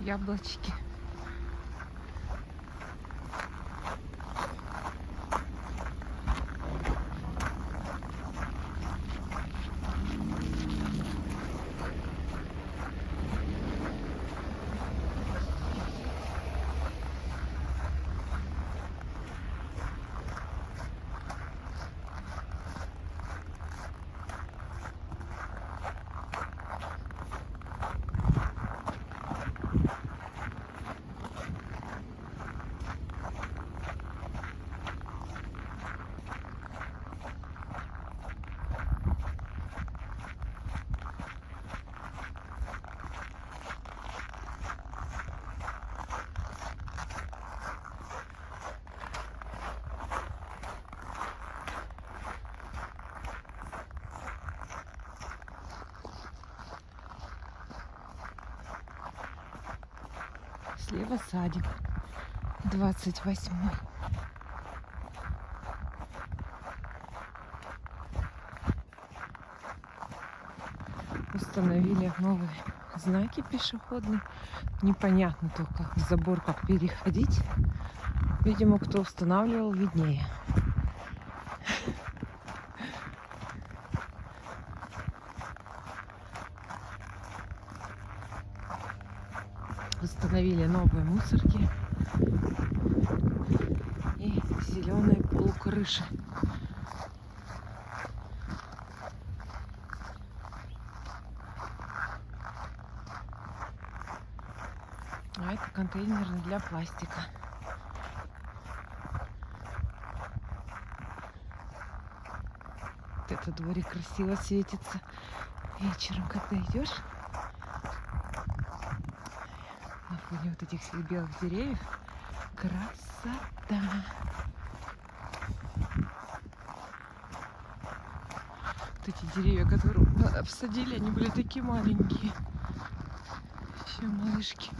яблочки. Слева садик 28-й. Установили новые знаки пешеходные. Непонятно только в забор как переходить. Видимо, кто устанавливал, виднее. Установили новые мусорки и зеленые полукрыши. А это контейнеры для пластика. Вот этот дворик красиво светится вечером, когда идешь. На фоне вот этих всех белых деревьев. Красота! Вот эти деревья, которые всадили, они были такие маленькие. Все малышки.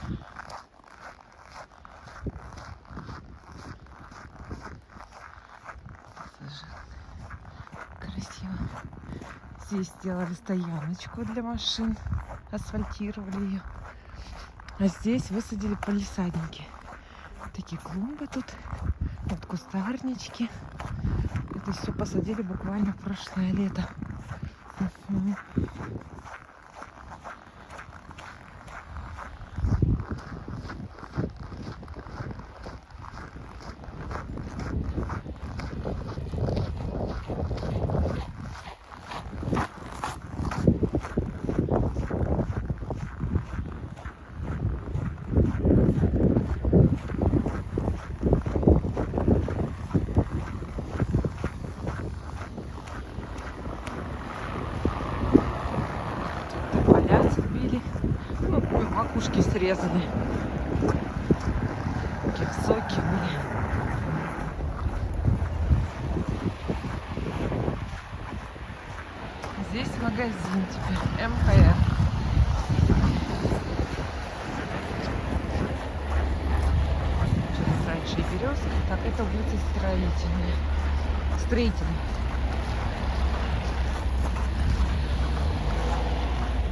Красиво. Здесь сделали стояночку для машин. Асфальтировали ее. А здесь высадили палисадники. Такие клумбы тут. Вот кустарнички. Это все посадили буквально в прошлое лето. Макушки срезаны. Какие соки были. Здесь магазин теперь. МХР. Через раньше и Березка. Так, это улица Строительная. Строительная.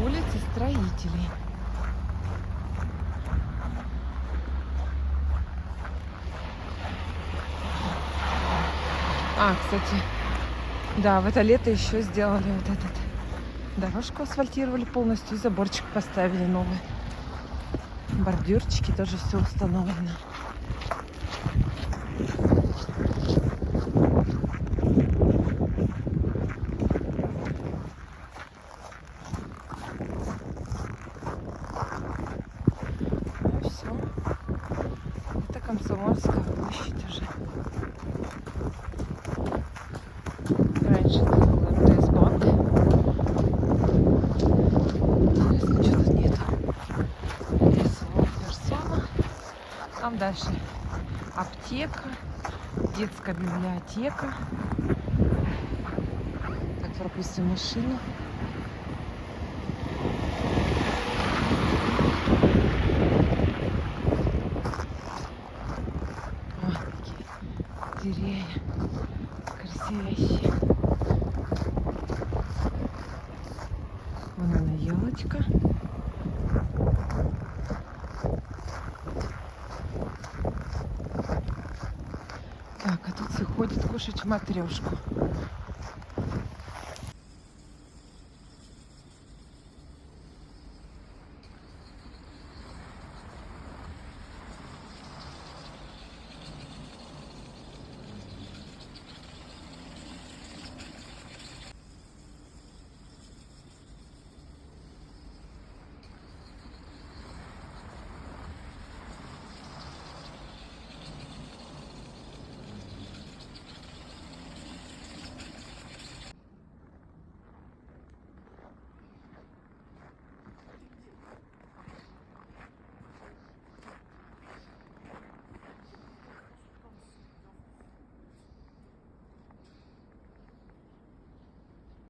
Улица Строителей. А, кстати, да, в это лето еще сделали вот этот. Дорожку асфальтировали полностью и заборчик поставили новый. Бордюрчики тоже все установлено. Ну все. Это Комсомольская площадь уже. Раньше это был МТС-банк. Сейчас ничего тут нету. Рисовая персона. Там дальше аптека, детская библиотека. Так, пропустим машину. Вот такие деревья красивейшие. Вон она, елочка. ходит кушать в матрешку.